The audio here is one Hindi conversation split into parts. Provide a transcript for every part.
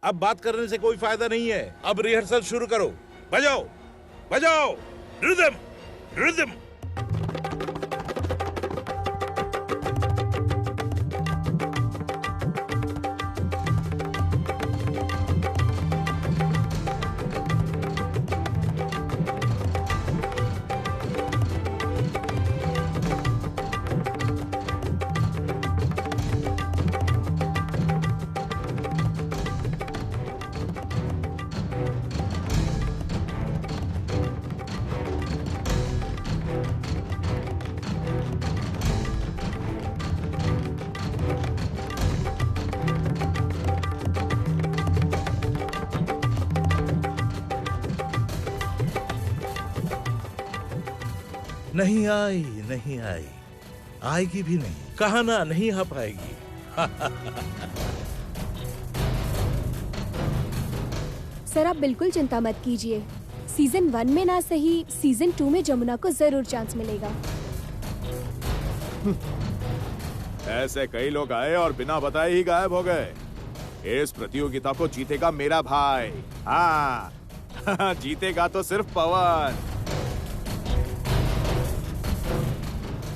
अब बात करने से कोई फायदा नहीं है। अब रिहर्सल शुरू करो। बजाओ बजाओ, रिदम रिदम। नहीं आई, नहीं आई, आएगी भी नहीं। कहा ना, नहीं आ पाएगी। सर आप बिल्कुल चिंता मत कीजिए, सीजन 1 में ना सही सीजन 2 में जमुना को जरूर चांस मिलेगा। ऐसे कई लोग आए और बिना बताए ही गायब हो गए। इस प्रतियोगिता को जीतेगा मेरा भाई। हाँ जीतेगा तो सिर्फ पवन।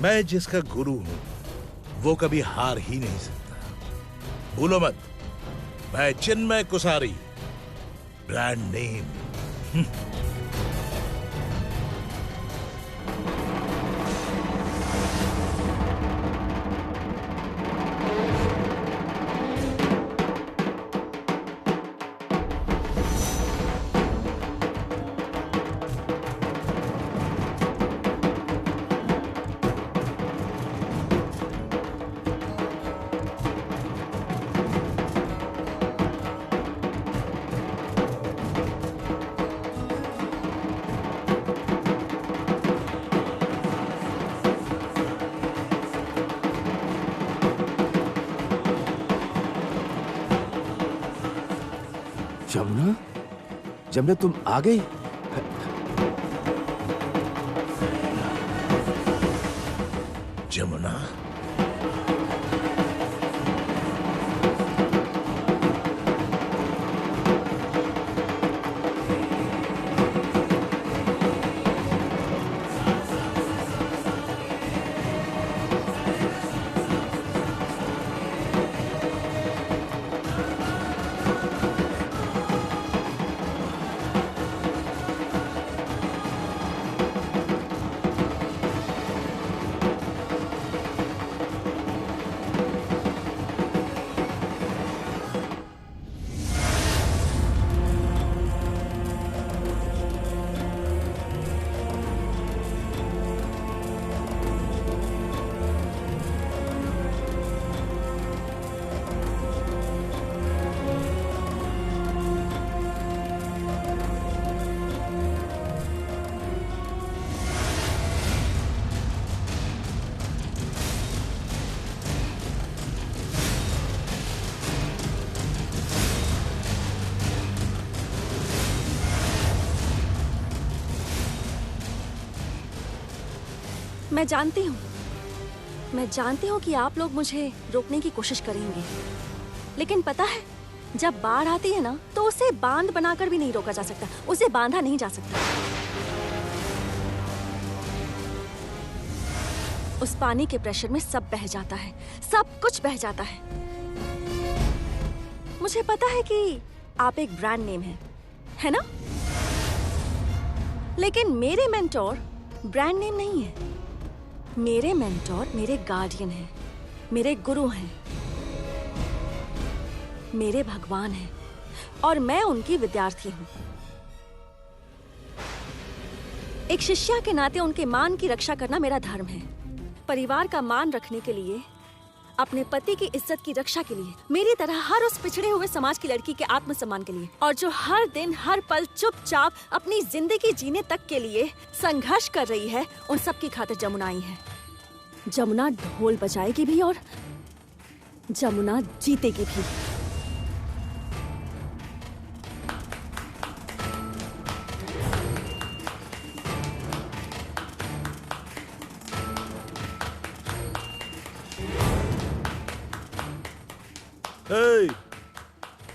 मैं जिसका गुरु हूं वो कभी हार ही नहीं सकता। भूलो मत, मैं चिन्मय कुसारी, ब्रांड नेम। जमुना, जमुना तुम आ गई? जमुना, मैं जानती हूँ कि आप लोग मुझे रोकने की कोशिश करेंगे, लेकिन पता है जब बाढ़ आती है ना तो उसे बांध बनाकर भी नहीं रोका जा सकता, उसे बांधा नहीं जा सकता। उस पानी के प्रेशर में सब बह जाता है, सब कुछ बह जाता है। मुझे पता है कि आप एक ब्रांड नेम है ना? लेकिन मेरे मेंटोर ब्रांड नेम नहीं है। मेरे मेंटोर मेरे गार्डियन हैं, मेरे गुरु हैं, मेरे भगवान हैं और मैं उनकी विद्यार्थी हूं। एक शिष्या के नाते उनके मान की रक्षा करना मेरा धर्म है। परिवार का मान रखने के लिए, अपने पति की इज्जत की रक्षा के लिए, मेरी तरह हर उस पिछड़े हुए समाज की लड़की के आत्मसम्मान के लिए, और जो हर दिन हर पल चुपचाप अपनी जिंदगी जीने तक के लिए संघर्ष कर रही है, उन सब की खातिर जमुना आई है। जमुना ढोल बजाएगी भी और जमुना जीतेगी भी।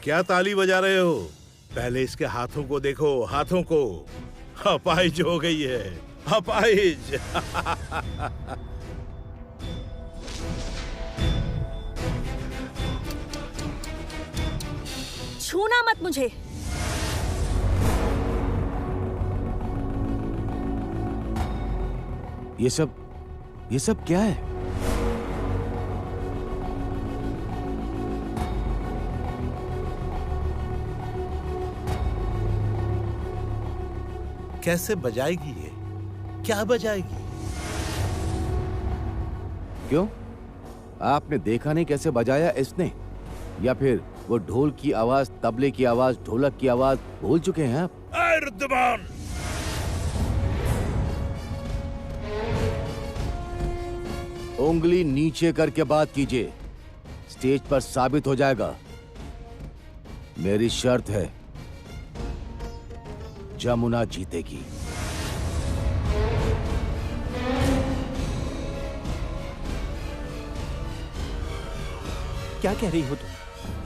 क्या ताली बजा रहे हो? पहले इसके हाथों को देखो, हाथों को। अपाहिज हो गई है, अपाहिज। छूना मत मुझे। ये सब क्या है? कैसे बजाएगी ये? क्या बजाएगी? क्यों? आपने देखा नहीं कैसे बजाया इसने? या फिर वो ढोल की आवाज, तबले की आवाज, ढोलक की आवाज भूल चुके हैं आप? रुद्रमान! उंगली नीचे करके बात कीजिए, स्टेज पर साबित हो जाएगा। मेरी शर्त है, जमुना जीतेगी। क्या कह रही हो तुम?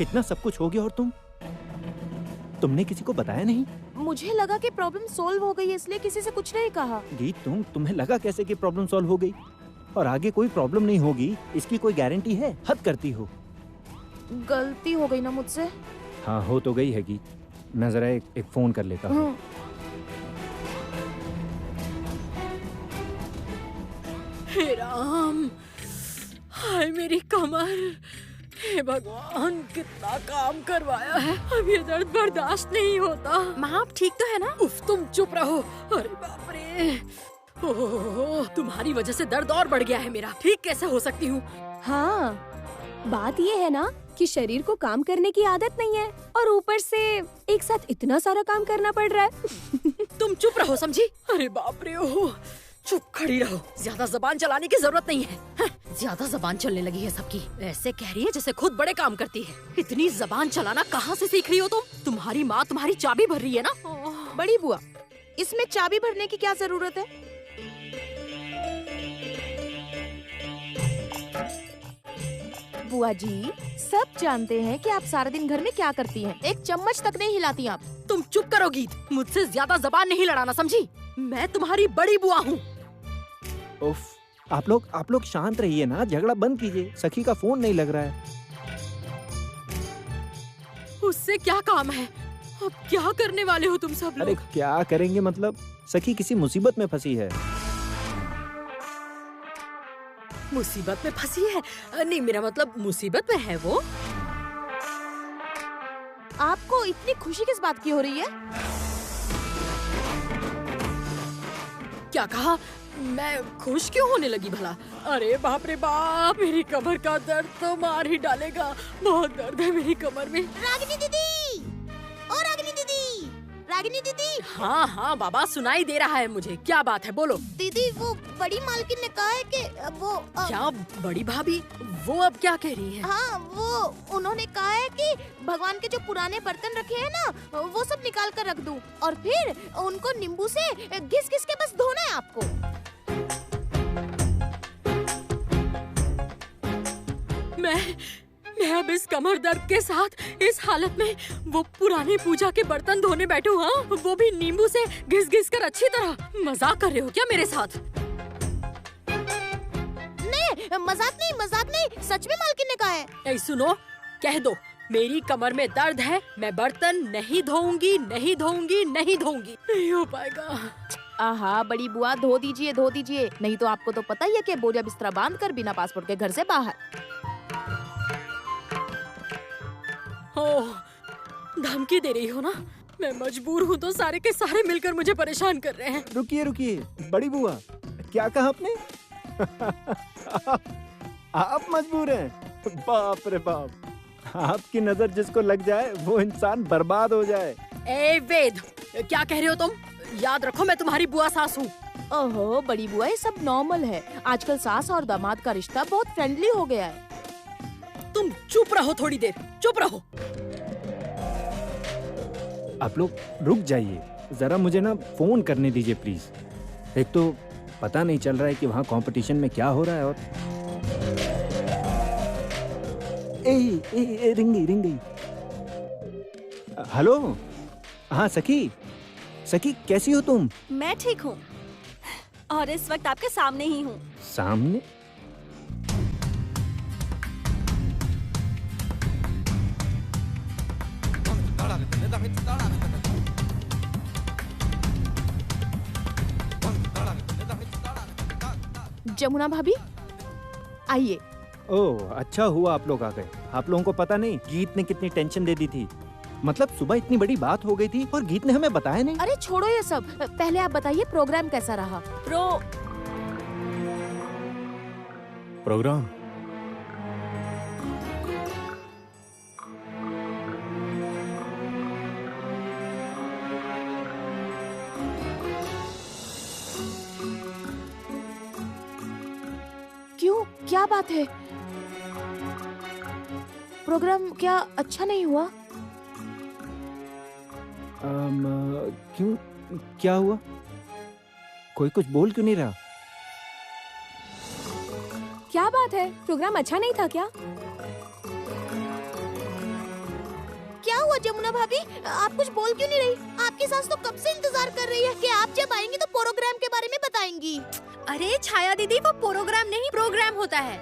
इतना सब कुछ हो गया और तुमने किसी को बताया नहीं? मुझे लगा कि प्रॉब्लम सॉल्व हो गई है, इसलिए किसी से कुछ नहीं कहा। गीत, तुम्हें लगा कैसे कि प्रॉब्लम सॉल्व हो गई? और आगे कोई प्रॉब्लम नहीं होगी, इसकी कोई गारंटी है? हद करती हो। गलती हो गई ना मुझसे। हाँ, हो तो गई है गीत। मैं जरा एक फोन कर लेता हूँ। हे राम, हाय मेरी कमर। हे भगवान, कितना काम करवाया है, अब ये दर्द बर्दाश्त नहीं होता। माँ, आप ठीक तो है ना? उफ, तुम चुप रहो। अरे बाप रे, ओह, तुम्हारी वजह से दर्द और बढ़ गया है मेरा। ठीक कैसे हो सकती हूँ? हाँ, बात ये है ना कि शरीर को काम करने की आदत नहीं है और ऊपर से एक साथ इतना सारा काम करना पड़ रहा है। तुम चुप रहो, समझी? अरे बाप रे, ओह, चुप खड़ी रहो। ज्यादा जबान चलाने की जरूरत नहीं है। ज्यादा जबान चलने लगी है सबकी। ऐसे कह रही है जैसे खुद बड़े काम करती है। इतनी जबान चलाना कहाँ से सीख रही हो तुम? तुम्हारी माँ तुम्हारी चाबी भर रही है ना? बड़ी बुआ, इसमें चाबी भरने की क्या जरूरत है? बुआ जी, सब जानते हैं कि आप सारा दिन घर में क्या करती हैं। एक चम्मच तक नहीं हिलाती आप। तुम चुप करो गीत, मुझसे ज्यादा जबान नहीं लड़ाना, समझी? मैं तुम्हारी बड़ी बुआ हूँ। उफ, आप लोग शांत रहिए ना, झगड़ा बंद कीजिए। सखी का फोन नहीं लग रहा है। उससे क्या काम है? अब क्या करने वाले हो तुम सब अरे लोग? क्या करेंगे मतलब? सखी किसी मुसीबत में फंसी है। मुसीबत में फंसी है? नहीं, मेरा मतलब मुसीबत में है वो। आपको इतनी खुशी किस बात की हो रही है? क्या कहा? मैं खुश क्यों होने लगी भला? अरे बाप रे बाप, मेरी कमर का दर्द तो मार ही डालेगा। बहुत दर्द है मेरी कमर में। रागिनी दीदी, ओ रागिनी दीदी, रागिनी दीदी। हाँ हाँ बाबा, सुनाई दे रहा है मुझे। क्या बात है, बोलो। दीदी, वो बड़ी मालकिन ने कहा है कि वो क्या बड़ी भाभी? वो अब क्या कह रही है? हाँ, वो उन्होंने कहा है कि भगवान के जो पुराने बर्तन रखे हैं ना, वो सब निकाल कर रख दूं और फिर उनको नींबू से घिस घिस के बस धोना है आपको। मैं अब इस कमर दर्द के साथ इस हालत में वो पुरानी पूजा के बर्तन धोने बैठूं? हाँ, वो भी नींबू से घिस घिस कर। अच्छी तरह मजाक कर रहे हो क्या मेरे साथ? नहीं, मजाक नहीं, सच में मालकिन ने कहा है। ऐ सुनो, कह दो मेरी कमर में दर्द है, मैं बर्तन नहीं धोऊंगी, नहीं धोऊंगी, नहीं धोऊंगी। नहीं हो पाएगा। आहा, बड़ी बुआ, धो दीजिए, नहीं तो आपको तो पता ही है कि बोरिया बिस्तरा बांध कर बिना पासपोर्ट के घर से बाहर। ओह, धमकी दे रही हो ना? मैं मजबूर हूँ तो सारे के सारे मिलकर मुझे परेशान कर रहे हैं। रुकिए, बड़ी बुआ, क्या कहा आपने? आप मजबूर हैं? बाप रे बाप, आपकी नजर जिसको लग जाए वो इंसान बर्बाद हो जाए। ए वेद, क्या कह रहे हो तुम? याद रखो मैं तुम्हारी बुआ सास हूँ। ओहो बड़ी बुआ, ये सब नॉर्मल है। आजकल सास और दामाद का रिश्ता बहुत फ्रेंडली हो गया है। तुम चुप रहो, थोड़ी देर चुप रहो। आप लोग रुक जाइए, जरा मुझे ना फोन करने दीजिए प्लीज। एक तो पता नहीं चल रहा है कि वहाँ कंपटीशन में क्या हो रहा है। और रिंग गई। हेलो। हाँ सखी, सखी कैसी हो तुम? मैं ठीक हूँ और इस वक्त आपके सामने ही हूँ। सामने? जमुना भाभी आइए। ओह अच्छा हुआ आप लोग आ गए। आप लोगों को पता नहीं गीत ने कितनी टेंशन दे दी थी। मतलब सुबह इतनी बड़ी बात हो गई थी और गीत ने हमें बताया नहीं। अरे छोड़ो ये सब, पहले आप बताइए प्रोग्राम कैसा रहा? प्रोग्राम क्यों, क्या बात है? प्रोग्राम क्या अच्छा नहीं हुआ? क्यों, क्या हुआ? कोई कुछ बोल क्यों नहीं रहा? क्या बात है, प्रोग्राम अच्छा नहीं था क्या? क्या हुआ जमुना भाभी, आप कुछ बोल क्यों नहीं रही? आपकी सास तो कब से इंतजार कर रही है कि आप जब आएंगी तो प्रोग्राम के बारे में बताएंगी। अरे छाया दीदी, वो प्रोग्राम नहीं प्रोग्राम होता है।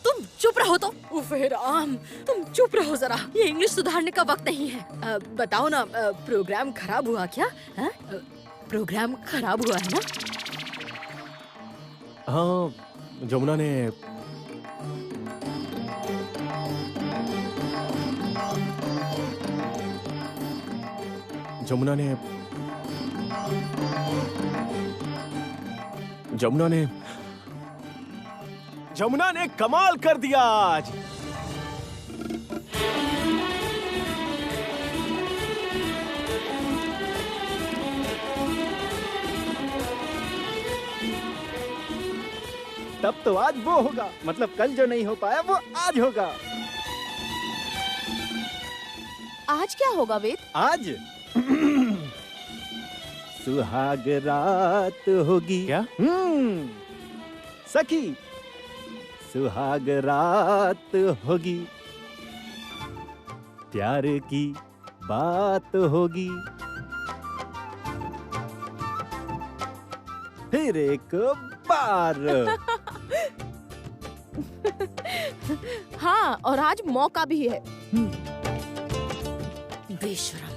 तुम चुप रहो तो। उफ़े राम, तुम चुप रहो जरा, ये इंग्लिश सुधारने का वक्त नहीं है। बताओ ना, प्रोग्राम खराब हुआ क्या? प्रोग्राम खराब हुआ है ना? हाँ, जमुना ने जमुना ने जमुना ने जमुना ने कमाल कर दिया आज। तब तो आज वो होगा, मतलब कल जो नहीं हो पाया वो आज होगा। आज क्या होगा वेद? आज सुहाग रात होगी। क्या? सखी, सुहाग रात होगी, प्यार की बात होगी, फिर एक बार। हाँ, और आज मौका भी है। बेशरम।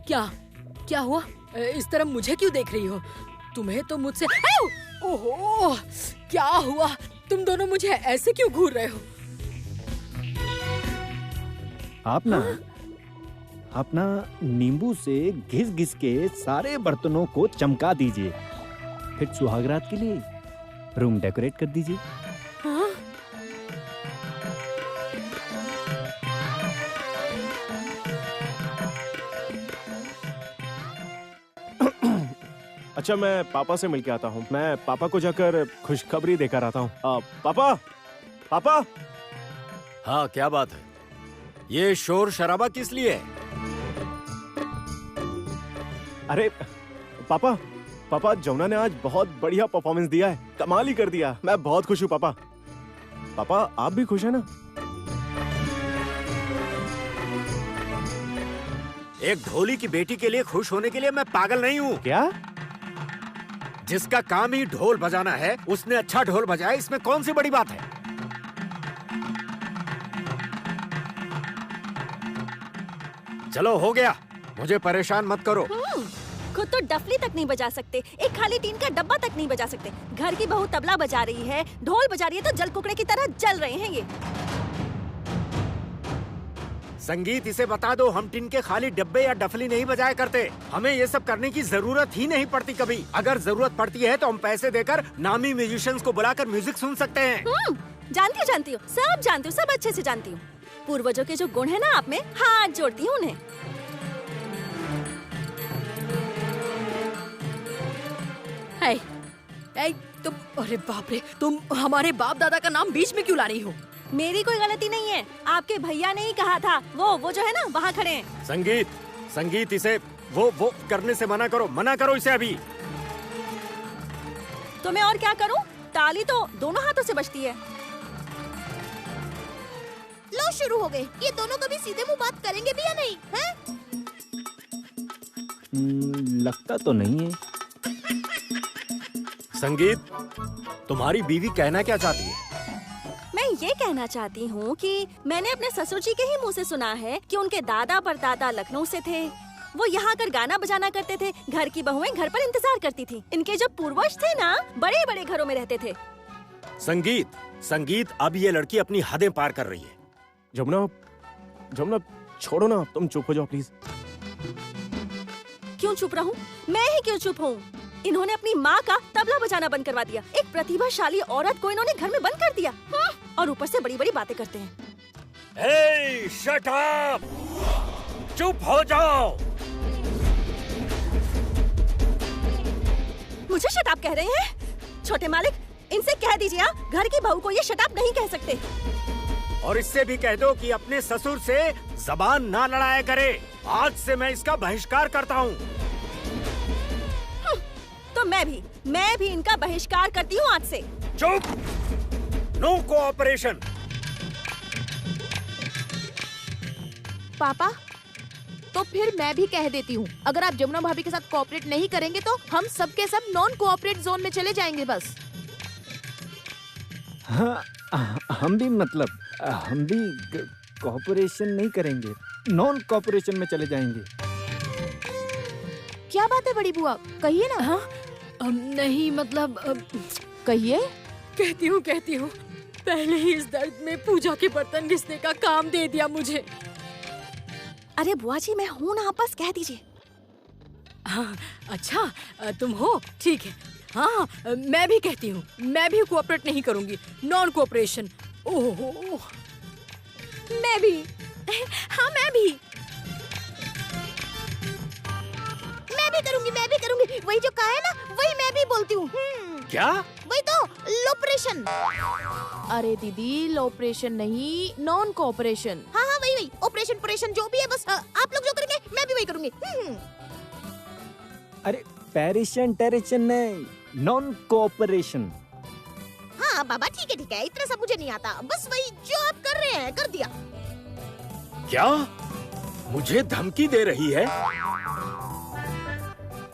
क्या क्या हुआ? इस तरह मुझे क्यों देख रही हो? तुम्हें तो मुझसे ओहो, क्या हुआ? तुम दोनों मुझे ऐसे क्यों घूर रहे हो? आप ना नींबू से घिस घिस के सारे बर्तनों को चमका दीजिए, फिर सुहागरात के लिए रूम डेकोरेट कर दीजिए। हाँ? अच्छा, मैं पापा से मिलके आता हूँ। मैं पापा को जाकर खुशखबरी देकर आता हूँ। पापा, पापा। हाँ, क्या बात है? ये शोर शराबा किस लिए है? अरे पापा, पापा जमुना ने आज बहुत बढ़िया परफॉर्मेंस दिया है, कमाल ही कर दिया। मैं बहुत खुश हूँ पापा। पापा आप भी खुश हैं ना? एक ढोली की बेटी के लिए खुश होने के लिए मैं पागल नहीं हूँ। क्या? जिसका काम ही ढोल बजाना है उसने अच्छा ढोल बजाया, इसमें कौन सी बड़ी बात है? चलो हो गया, मुझे परेशान मत करो। खुद तो डफली तक नहीं बजा सकते, एक खाली टीन का डब्बा तक नहीं बजा सकते। घर की बहू तबला बजा रही है, ढोल बजा रही है तो जल कुकड़े की तरह जल रहे हैं ये। संगीत इसे बता दो, हम टिन के खाली डब्बे या डफली नहीं बजाया करते। हमें ये सब करने की जरूरत ही नहीं पड़ती कभी। अगर जरूरत पड़ती है तो हम पैसे देकर नामी म्यूजिशियंस को बुलाकर म्यूजिक सुन सकते हैं। जानती हूँ, सब जानती हूँ, सब अच्छे से जानती हूँ। पूर्वजों के जो गुण है ना आप में, हाथ जोड़ती हूँ उन्हें। तुम, अरे बाप रे, तुम हमारे बाप दादा का नाम बीच में क्यों ला रही हो? मेरी कोई गलती नहीं है, आपके भैया ने ही कहा था। वो जो है ना वहाँ खड़े हैं। संगीत इसे वो करने से मना करो इसे अभी। तो मैं और क्या करूँ? ताली तो दोनों हाथों से बजती है। लो शुरू हो गए। ये दोनों कभी सीधे मुंह बात करेंगे भी या नहीं हैं? लगता तो नहीं है। संगीत, तुम्हारी बीवी कहना क्या चाहती है? मैं ये कहना चाहती हूँ कि मैंने अपने ससुर जी के ही मुँह से सुना है कि उनके दादा परदादा लखनऊ से थे। वो यहाँ आकर गाना बजाना करते थे, घर की बहुएं घर पर इंतजार करती थी। इनके जो पूर्वज थे ना, बड़े बड़े घरों में रहते थे। संगीत, अब ये लड़की अपनी हदें पार कर रही है। जमुना छोड़ो ना, तुम चुप हो जाओ प्लीज। क्यों चुप रहूं? मैं ही क्यों चुप हूँ? इन्होंने अपनी माँ का तबला बजाना बंद करवा दिया। एक प्रतिभाशाली औरत को इन्होंने घर में बंद कर दिया। और ऊपर से बड़ी बड़ी बातें करते हैं। Hey, shut up! चुप हो जाओ। मुझे शट अप कह रहे हैं? छोटे मालिक, इनसे कह दीजिए आप, घर की बहू को ये शट अप नहीं कह सकते। और इससे भी कह दो कि अपने ससुर से जबान ना लड़ाया करे। आज से मैं इसका बहिष्कार करता हूँ। तो मैं भी इनका बहिष्कार करती हूँ आज से। चुप! No cooperation. पापा, तो फिर मैं भी कह देती हूँ, अगर आप जमुना भाभी के साथ कोऑपरेट नहीं करेंगे तो हम सब के सब नॉन कोऑपरेट जोन में चले जाएंगे बस। हाँ, हम भी कोऑपरेशन नहीं करेंगे, नॉन कोऑपरेशन में चले जाएंगे। क्या बात है बड़ी बुआ, कहिए ना। हाँ, नहीं मतलब कहिए। कहती हूँ पहले ही इस दर्द में पूजा के बर्तन घिसने का काम दे दिया मुझे। अरे बुआ जी, मैं हूँ ना, आपस कह दीजिए। हाँ, अच्छा तुम हो, ठीक है। हाँ, मैं भी कहती हूँ, मैं भी कोऑपरेट नहीं करूँगी, नॉन कोऑपरेशन। ओह, मैं भी। हाँ, मैं भी करूँगी। वही जो कहा है ना, वही मैं भी बोलती हूँ। क्या? वही तो, लोपरेशन। अरे दीदी, लोपरेशन नहीं, नॉन कोऑपरेशन। हाँ, वही ऑपरेशन जो भी है, बस आप लोग जो करेंगे मैं भी वही करूँगी। अरे पैरिशन टेरिशन नहीं, नॉन कोऑपरेशन। हाँ बाबा, ठीक है, इतना सब मुझे नहीं आता, बस वही जो आप कर रहे हैं कर दिया। क्या? मुझे धमकी दे रही है?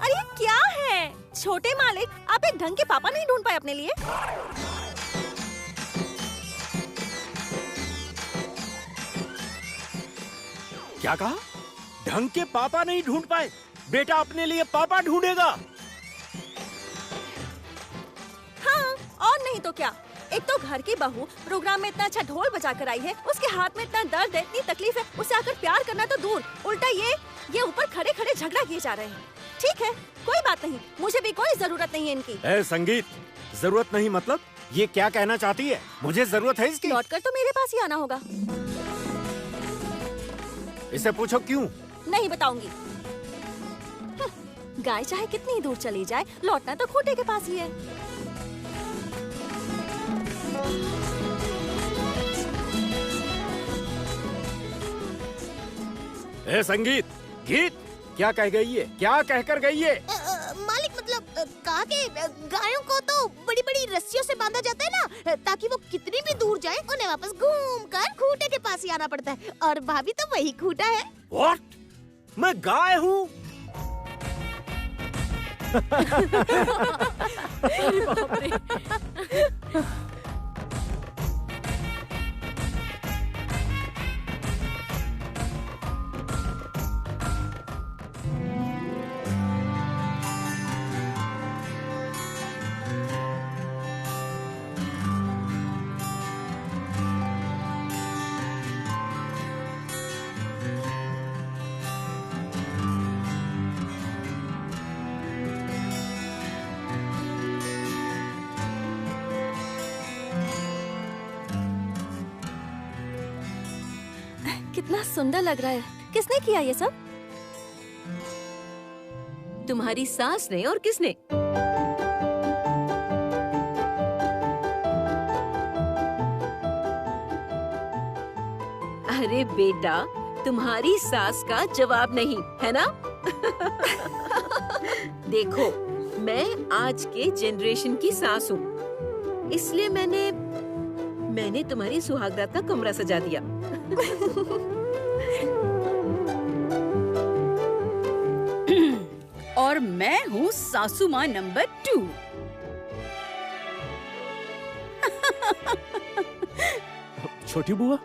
अरे क्या है छोटे मालिक, आप एक ढंग के पापा नहीं ढूंढ पाए अपने लिए? क्या कहा? ढंग के पापा नहीं ढूंढ पाए? बेटा अपने लिए पापा ढूंढेगा। हाँ, और नहीं तो क्या। एक तो घर की बहू प्रोग्राम में इतना अच्छा ढोल बजा कर आई है, उसके हाथ में इतना दर्द है, इतनी तकलीफ है, उसे आकर प्यार करना तो दूर, उल्टा ये ऊपर खड़े खड़े झगड़ा किए जा रहे हैं। ठीक है, कोई बात नहीं, मुझे भी कोई जरूरत नहीं है इनकी। संगीत, जरूरत नहीं मतलब ये क्या कहना चाहती है? मुझे जरूरत है इसकी। लौटकर तो मेरे पास ही आना होगा। इसे पूछो क्यों? नहीं बताऊंगी। गाय चाहे कितनी दूर चली जाए, लौटना तो खूंटे के पास ही है। संगीत, गीत क्या कह गई है? क्या कहकर गई है? मालिक मतलब कहा कि गायों को तो बड़ी बड़ी रस्सियों से बांधा जाता है ना, ताकि वो कितनी भी दूर जाए उन्हें वापस घूमकर खूंटे के पास ही आना पड़ता है, और भाभी तो वही खूंटा है। What? मैं गाय हूँ? अरे बाप रे। कितना सुंदर लग रहा है। किसने किया ये सब? तुम्हारी सास ने। और किसने? अरे बेटा, तुम्हारी सास का जवाब नहीं है ना? देखो, मैं आज के जनरेशन की सास हूँ, इसलिए मैंने तुम्हारी सुहागरात का कमरा सजा दिया। और मैं हूँ सासू माँ नंबर 2। छोटी बुआ,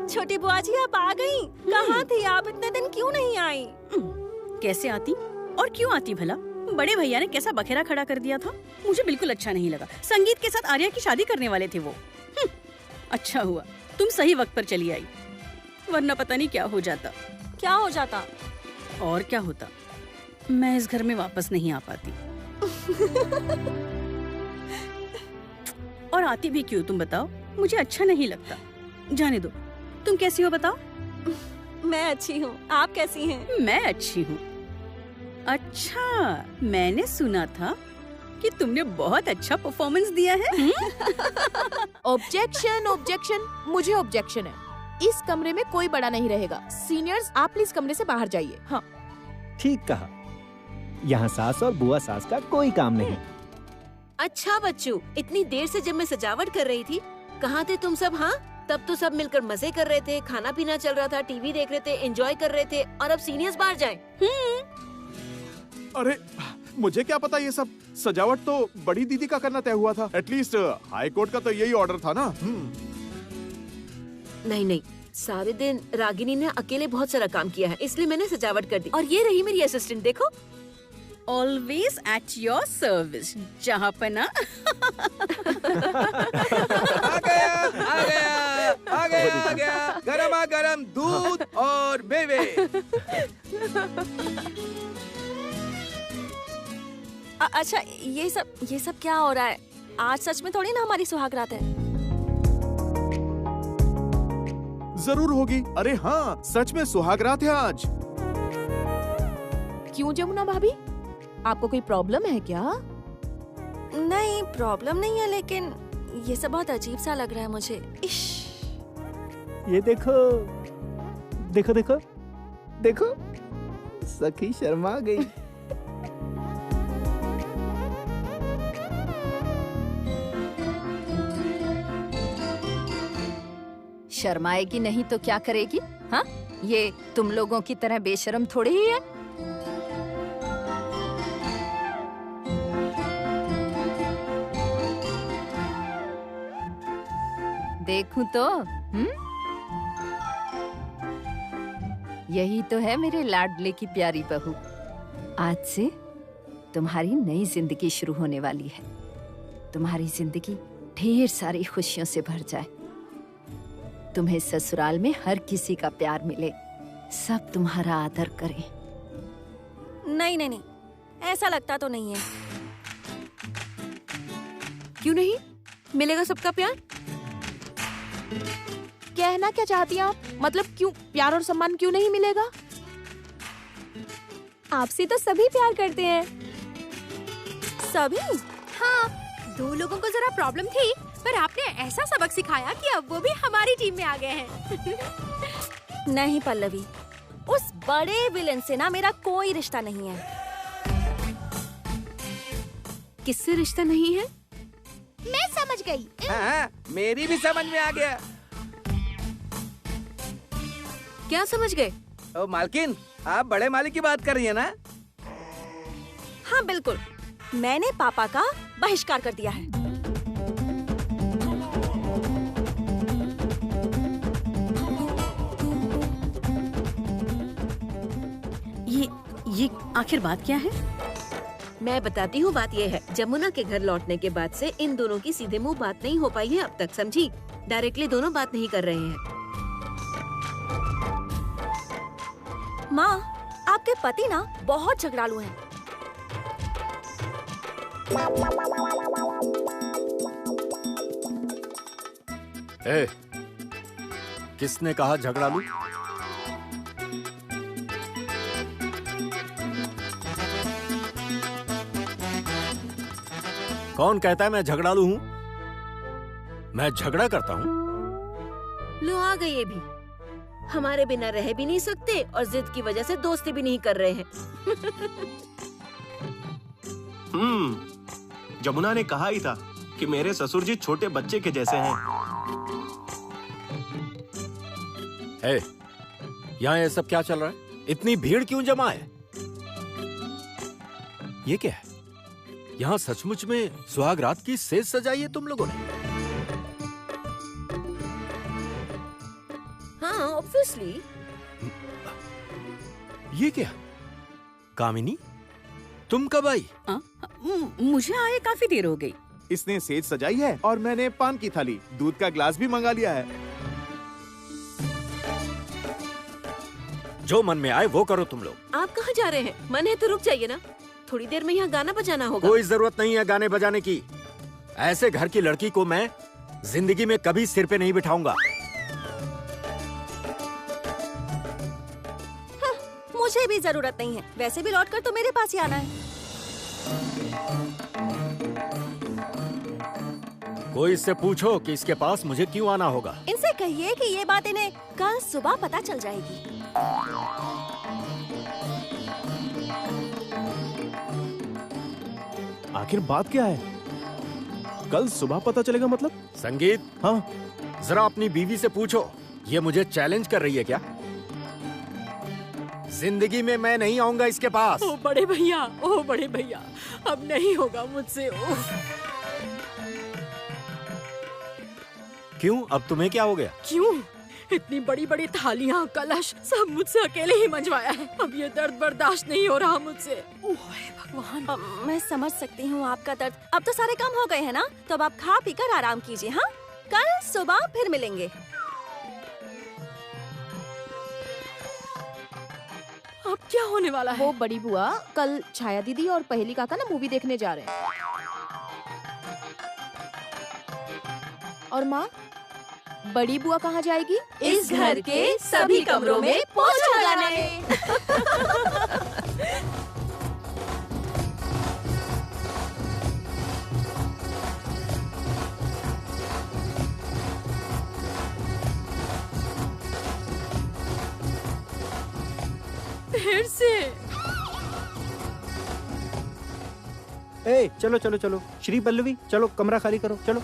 छोटी बुआ जी आप आ गई। कहाँ थी आप? इतने दिन क्यों नहीं आई? कैसे आती और क्यों आती भला? बड़े भैया ने कैसा बखेरा खड़ा कर दिया था, मुझे बिल्कुल अच्छा नहीं लगा। संगीत के साथ आर्या की शादी करने वाले थे वो। अच्छा हुआ तुम सही वक्त पर चली आई, वरना पता नहीं क्या हो जाता। क्या हो जाता? और क्या होता, मैं इस घर में वापस नहीं आ पाती। और आती भी क्यों तुम बताओ? मुझे अच्छा नहीं लगता। जाने दो। तुम कैसी हो बताओ? मैं अच्छी हूँ, आप कैसी हैं? मैं अच्छी हूँ। अच्छा, मैंने सुना था कि तुमने बहुत अच्छा परफॉर्मेंस दिया है। ऑब्जेक्शन, ऑब्जेक्शन, मुझे ऑब्जेक्शन है। इस कमरे में कोई बड़ा नहीं रहेगा। सीनियर्स, आप प्लीज कमरे से बाहर जाइए। हाँ, ठीक कहा। यहाँ सास और बुआ सास का कोई काम नहीं। अच्छा बच्चों, इतनी देर से जब मैं सजावट कर रही थी, कहाँ थे तुम सब? हाँ, तब तो सब मिलकर मजे कर रहे थे, खाना पीना चल रहा था, टीवी देख रहे थे, एंजॉय कर रहे थे, और अब सीनियर्स बाहर जाएं। अरे मुझे क्या पता, ये सब सजावट तो बड़ी दीदी का करना तय हुआ था। एटलीस्ट हाई कोर्ट का तो यही ऑर्डर था ना। नहीं, सारे दिन रागिनी ने अकेले बहुत सारा काम किया है, इसलिए मैंने सजावट कर दी। और ये रही मेरी असिस्टेंट, देखो। ऑलवेज एट योर सर्विस जहाँपना। आ गया गरमा गरम दूध और मेवे। अच्छा, ये सब क्या हो रहा है? आज सच में थोड़ी ना हमारी सुहागरात है। जरूर होगी। अरे हाँ, सच में सुहागरात है आज। क्यों जमुना भाभी, आपको कोई प्रॉब्लम है क्या? नहीं, प्रॉब्लम नहीं है, लेकिन ये सब बहुत अजीब सा लग रहा है मुझे। इश। ये देखो देखो देखो देखो, सखी शर्मा गई। शर्माएगी नहीं तो क्या करेगी? हाँ, ये तुम लोगों की तरह बेशर्म थोड़ी ही है। देखूं तो यही तो है मेरे लाडले की प्यारी बहू। आज से तुम्हारी नई जिंदगी शुरू होने वाली है। तुम्हारी जिंदगी ढेर सारी खुशियों से भर जाए। तुम्हें ससुराल में हर किसी का प्यार मिले, सब तुम्हारा आदर करें। नहीं, ऐसा लगता तो नहीं है। क्यों नहीं मिलेगा सबका प्यार? कहना क्या चाहती हैं आप? मतलब क्यों प्यार और सम्मान क्यों नहीं मिलेगा? आपसे तो सभी प्यार करते हैं। सभी? हाँ, 2 लोगों को जरा प्रॉब्लम थी, पर आपने ऐसा सबक सिखाया कि अब वो भी हमारी टीम में आ गए हैं। नहीं पल्लवी, उस बड़े विलन से ना मेरा कोई रिश्ता नहीं है। किससे रिश्ता नहीं है? मैं समझ गई। हाँ, मेरी भी समझ में आ गया। क्या समझ गए? ओ मालकिन, आप बड़े मालिक की बात कर रही है ना? हाँ बिल्कुल, मैंने पापा का बहिष्कार कर दिया है। ये आखिर बात क्या है? मैं बताती हूँ। बात ये है, जमुना के घर लौटने के बाद से इन दोनों की सीधे मुंह बात नहीं हो पाई है अब तक, समझी? डायरेक्टली दोनों बात नहीं कर रहे हैं। माँ, आपके पति ना बहुत झगड़ालू हैं। ए, किसने कहा झगड़ालू? कौन कहता है मैं झगड़ालू हूँ? मैं झगड़ा करता हूँ? लो आ गए ये भी। हमारे बिना रह भी नहीं सकते और जिद की वजह से दोस्ती भी नहीं कर रहे हैं। जमुना ने कहा ही था कि मेरे ससुर जी छोटे बच्चे के जैसे हैं। यहाँ ये सब क्या चल रहा है? इतनी भीड़ क्यों जमा है? ये क्या है? यहाँ सचमुच में सुहाग रात की सेज सजाई है तुम लोगों ने? हाँ ऑब्वियसली। ये क्या? कामिनी, तुम कब आई? मुझे आए काफी देर हो गई। इसने सेज सजाई है और मैंने पान की थाली, दूध का ग्लास भी मंगा लिया है। जो मन में आए वो करो तुम लोग। आप कहाँ जा रहे हैं? मन है तो रुक जाइए ना, थोड़ी देर में यहाँ गाना बजाना होगा। कोई जरूरत नहीं है गाने बजाने की। ऐसे घर की लड़की को मैं जिंदगी में कभी सिर पे नहीं बिठाऊंगा। हाँ, मुझे भी जरूरत नहीं है। वैसे भी लौटकर तो मेरे पास ही आना है। कोई इससे पूछो कि इसके पास मुझे क्यों आना होगा। इनसे कहिए कि ये बात इन्हें कल सुबह पता चल जाएगी। आखिर बात क्या है? कल सुबह पता चलेगा मतलब? संगीत, हाँ जरा अपनी बीवी से पूछो, ये मुझे चैलेंज कर रही है क्या? जिंदगी में मैं नहीं आऊंगा इसके पास। ओ बड़े भैया, ओ बड़े भैया, अब नहीं होगा मुझसे। क्यों? अब तुम्हें क्या हो गया? क्यों? इतनी बड़ी बड़ी थालियां, कलश सब मुझसे अकेले ही मंजवाया है। अब ये दर्द बर्दाश्त नहीं हो रहा मुझसे। ओह भगवान। मैं समझ सकती हूँ आपका दर्द। अब तो सारे काम हो गए हैं ना, तो अब आप खा पी कर आराम कीजिए। हाँ, कल सुबह फिर मिलेंगे। अब क्या होने वाला है? वो बड़ी बुआ कल छाया दीदी और पहेली काका ना मूवी देखने जा रहे हैं। और माँ, बड़ी बुआ कहाँ जाएगी? इस घर के सभी कमरों में पोछा लगाने। फिर से। ए, चलो चलो चलो, श्री पल्लवी, चलो कमरा खाली करो, चलो।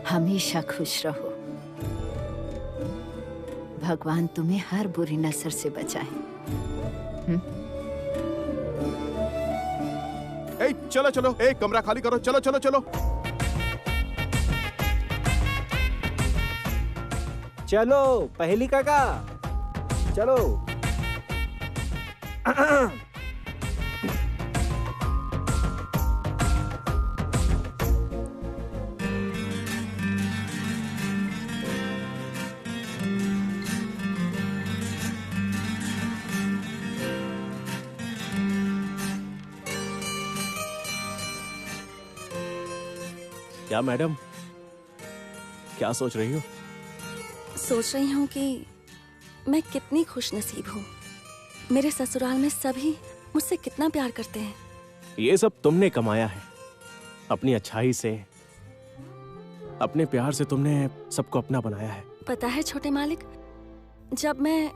हमेशा खुश रहो। भगवान तुम्हें हर बुरी नजर से बचाए। चलो चलो, कमरा खाली करो, चलो चलो चलो। चलो पहेली काका, चलो। क्या मैडम, क्या सोच रही हो? सोच रही हूँ कि मैं कितनी खुशनसीब हूँ। मेरे ससुराल में सभी मुझसे कितना प्यार करते हैं। ये सब तुमने कमाया है, अपनी अच्छाई से, अपने प्यार से तुमने सबको अपना बनाया है। पता है छोटे मालिक, जब मैं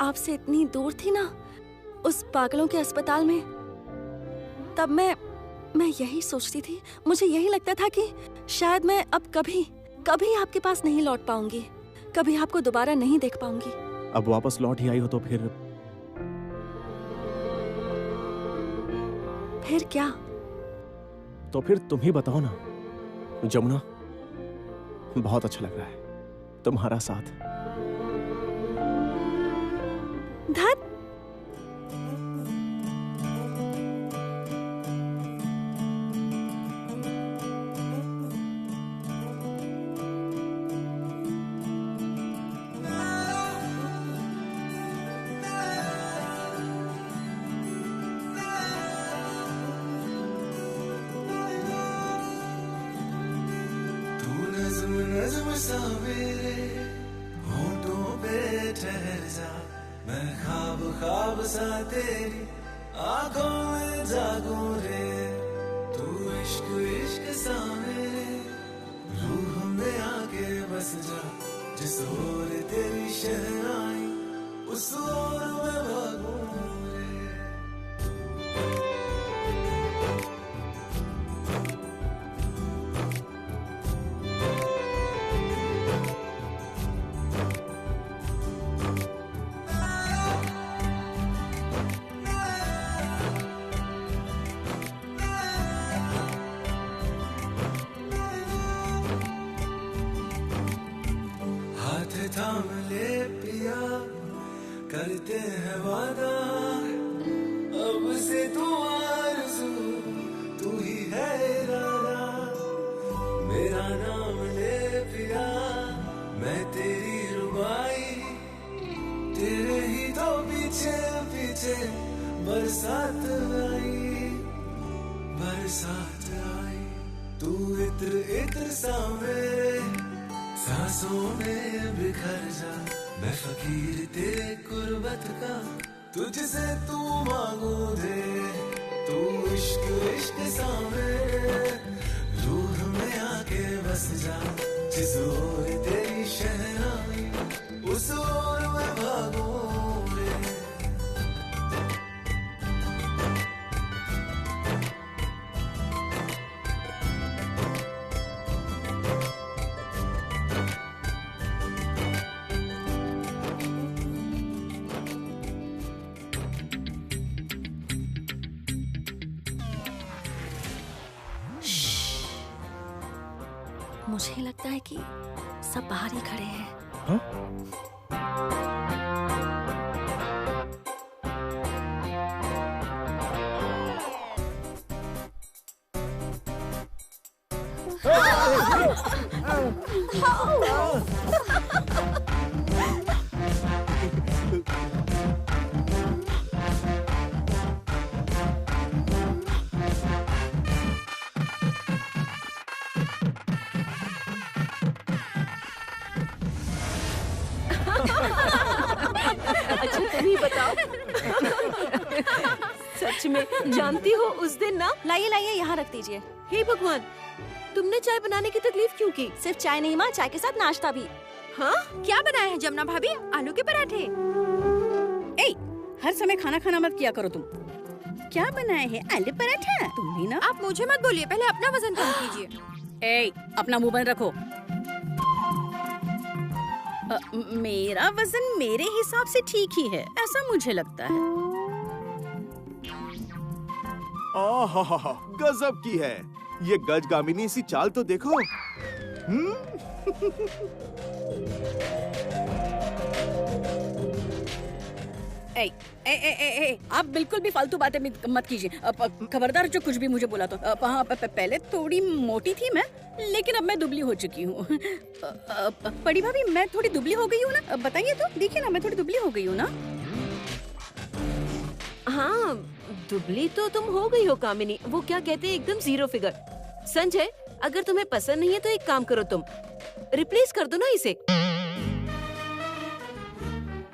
आपसे इतनी दूर थी ना, उस पागलों के अस्पताल में, तब मैं यही सोचती थी। मुझे यही लगता था कि शायद मैं अब कभी आपके पास नहीं लौट पाऊंगी, कभी आपको दोबारा नहीं देख पाऊंगी। अब वापस लौट ही आई हो तो फिर क्या? तो फिर तुम ही बताओ ना जमुना। बहुत अच्छा लग रहा है तुम्हारा साथ। धत। नज़्म सा मेरे होठों पे ठहर जा, मैं ख्वाब ख्वाब सा तेरी आंखों में जागूं रे, तू इश्क इश्क सा मेरे रूह में आके बस जा, जिस ओर तेरी शहनाई उस ओर मैं भागूं रे। हाथ थाम ले पिया, करते हैं वादा, अब से तू आरज़ू, तू ही है इरादा। मेरा नाम ले पिया, मैं तेरी रुबाई, तेरे ही तो पीछे पीछे बरसात आई, बरसात आई। तू इत्र इत्र सा मेरे सांसों में बिखर जा, मैं फकीर तेरे कुर्बत का, तुझसे तू मांगू दे। तू इश्क इश्क सा मेरे रूह में आके बस जा, जिस ओर तेरी शहनाई उस ओर मैं भागूं रे। मुझे लगता है कि सब बाहर ही खड़े हैं। अच्छा तुम ही बताओ। सच में जानती हो उस दिन ना, लाइए लाइए यहाँ रख दीजिए। हे भगवान, तुमने चाय बनाने की तकलीफ क्यों की? सिर्फ चाय नहीं माँ, चाय के साथ नाश्ता भी। हाँ क्या बनाया है जमुना भाभी? आलू के पराठे। ए, हर समय खाना खाना मत किया करो तुम। क्या बनाए है? आलू पराठा। तुम भी ना। आप मुझे मत बोलिए, पहले अपना वजन कम कीजिए। ए, अपना मुंह बंद रखो। मेरा वजन मेरे हिसाब से ठीक ही है, ऐसा मुझे लगता है। आहा, गजब की है ये गजगामिनी सी चाल तो देखो। ए, ए, ए, ए, ए, आप बिल्कुल भी फालतू बातें मत कीजिए। खबरदार जो कुछ भी मुझे बोला तो। पहले थोड़ी मोटी थी मैं, लेकिन अब मैं दुबली हो चुकी हूँ। बड़ी भाभी मैं थोड़ी दुबली हो गई हूँ ना? बताइए तो, देखिए ना मैं थोड़ी दुबली हो गई हूँ ना? हाँ दुबली तो तुम हो गई हो कामिनी, वो क्या कहते हैं एकदम जीरो फिगर। संजय अगर तुम्हें पसंद नहीं है तो एक काम करो, तुम रिप्लेस कर दो ना इसे।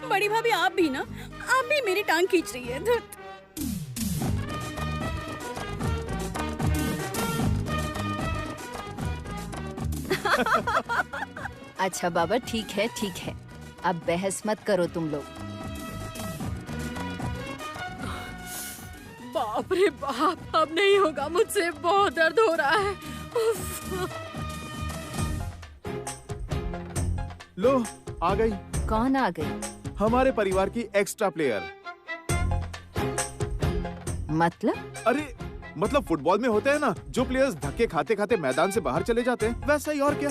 बड़ी भाभी आप भी ना, आप भी मेरी टांग खींच रही है। धुत। अच्छा बाबा ठीक है, अब बहस मत करो तुम लोग। बाप रे बाप, अब नहीं होगा मुझसे, बहुत दर्द हो रहा है। लो आ गई। कौन आ गई? हमारे परिवार की एक्स्ट्रा प्लेयर। मतलब? अरे मतलब फुटबॉल में होते हैं ना जो प्लेयर्स धक्के खाते खाते मैदान से बाहर चले जाते हैं, वैसा ही और क्या।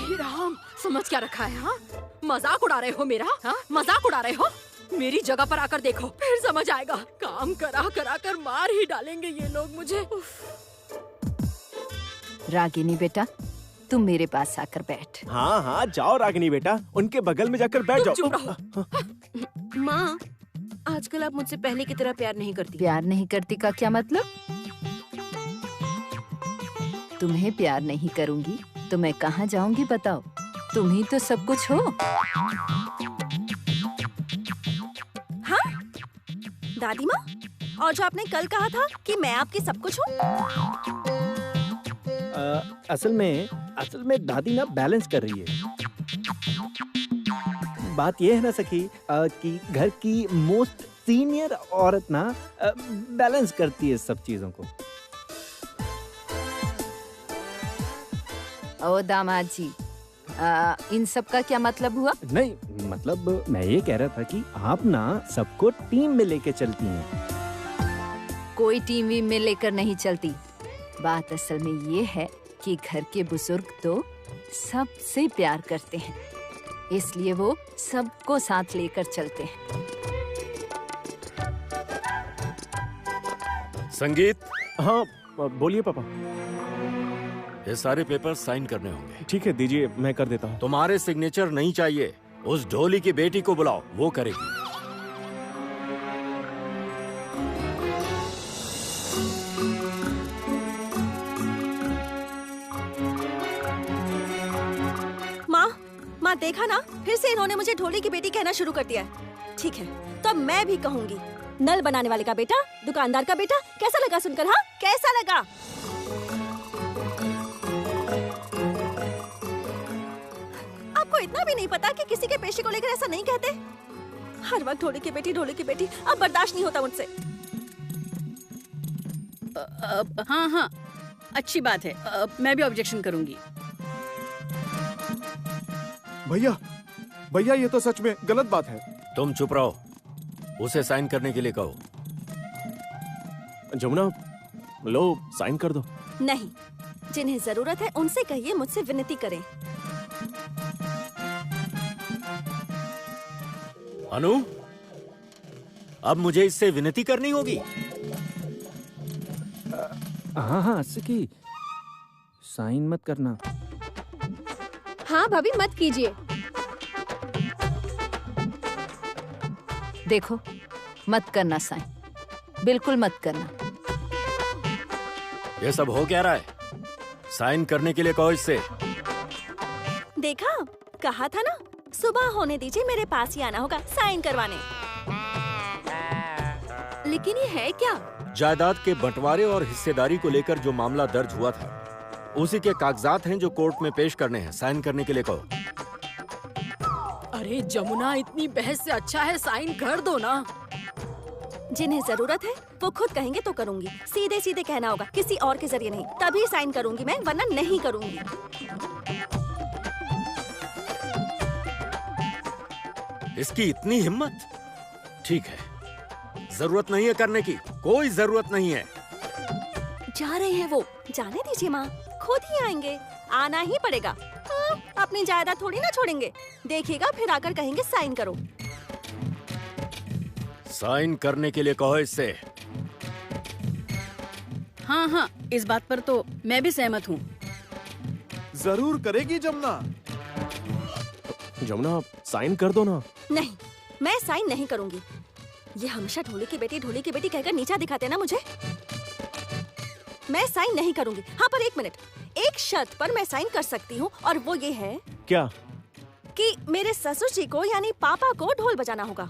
राम समझ क्या रखा है? हाँ मजाक उड़ा रहे हो मेरा? हाँ मजाक उड़ा रहे हो? मेरी जगह पर आकर देखो, फिर समझ आएगा। काम करा कर मार ही डालेंगे ये लोग मुझे। रागिनी बेटा तुम मेरे पास आकर बैठ। हाँ हाँ जाओ रागिनी बेटा, उनके बगल में जाकर बैठ जाओ। माँ आजकल आप मुझसे पहले की तरह प्यार नहीं करती। प्यार नहीं करती का क्या मतलब? तुम्हें प्यार नहीं करूंगी तो मैं कहाँ जाऊंगी बताओ? तुम ही तो सब कुछ हो। हाँ दादी माँ, और जो आपने कल कहा था कि मैं आपकी सब कुछ हूँ। असल में दादी ना बैलेंस कर रही है। बात ये है ना सखी कि घर की मोस्ट सीनियर औरत ना बैलेंस करती है सब चीजों को। ओ दामाद जी, इन सब का क्या मतलब हुआ? नहीं मतलब मैं ये कह रहा था कि आप ना सबको टीम में लेके चलती हैं। कोई टीम वीम में लेकर नहीं चलती। बात असल में ये है कि घर के बुजुर्ग तो सबसे प्यार करते हैं, इसलिए वो सबको साथ लेकर चलते हैं। संगीत। हाँ बोलिए पापा। ये सारे पेपर साइन करने होंगे। ठीक है दीजिए, मैं कर देता हूँ। तुम्हारे सिग्नेचर नहीं चाहिए, उस ढोली की बेटी को बुलाओ, वो करेगी। माँ देखा ना, फिर से इन्होंने मुझे ढोली की बेटी कहना शुरू कर दिया है। ठीक है तो अब मैं भी कहूँगी, नल बनाने वाले का बेटा, दुकानदार का बेटा। कैसा लगा सुनकर? हाँ कैसा लगा? आपको इतना भी नहीं पता कि किसी के पेशे को लेकर ऐसा नहीं कहते? हर वक्त ढोली की बेटी, ढोली की बेटी। अब बर्दाश्त नहीं होता मुझसे। हाँ अच्छी बात है। मैं भी ऑब्जेक्शन करूंगी। भैया ये तो सच में गलत बात है। तुम चुप रहो, उसे साइन करने के लिए कहो। जमुना लो साइन कर दो। नहीं, जिन्हें जरूरत है उनसे कहिए मुझसे विनती करें। अनु, अब मुझे इससे विनती करनी होगी। हाँ सखी, साइन मत करना। हाँ भाभी मत कीजिए। देखो मत करना साइन, बिल्कुल मत करना। ये सब हो क्या रहा है? साइन करने के लिए कहो इससे। देखा, कहा था ना, सुबह होने दीजिए, मेरे पास ही आना होगा साइन करवाने। लेकिन ये है क्या? जायदाद के बंटवारे और हिस्सेदारी को लेकर जो मामला दर्ज हुआ था, उसी के कागजात हैं जो कोर्ट में पेश करने हैं। साइन करने के लिए कहो। अरे जमुना, इतनी बहस से अच्छा है साइन कर दो ना। जिन्हें जरूरत है वो खुद कहेंगे तो करूंगी। सीधे सीधे कहना होगा, किसी और के जरिए नहीं। तभी साइन करूंगी मैं, वरना नहीं करूंगी। इसकी इतनी हिम्मत? ठीक है, जरूरत नहीं है करने की, कोई जरूरत नहीं है। जा रहे हैं वो, जाने दीजिए माँ, खुद ही आएंगे। आना ही पड़ेगा। हाँ, अपनी जायदाद थोड़ी ना छोड़ेंगे। देखिएगा फिर आकर कहेंगे साइन करो। साइन करने के लिए कहो इससे। हाँ इस बात पर तो मैं भी सहमत हूँ। जरूर करेगी जमुना। जमुना साइन कर दो ना। नहीं, मैं साइन नहीं करूंगी। ये हमेशा ढोली की बेटी कहकर नीचा दिखाते ना मुझे। मैं साइन नहीं करूंगी। हाँ पर एक मिनट, एक शर्त पर मैं साइन कर सकती हूँ, और वो ये है। क्या? कि मेरे ससुर जी को यानी पापा को ढोल बजाना होगा।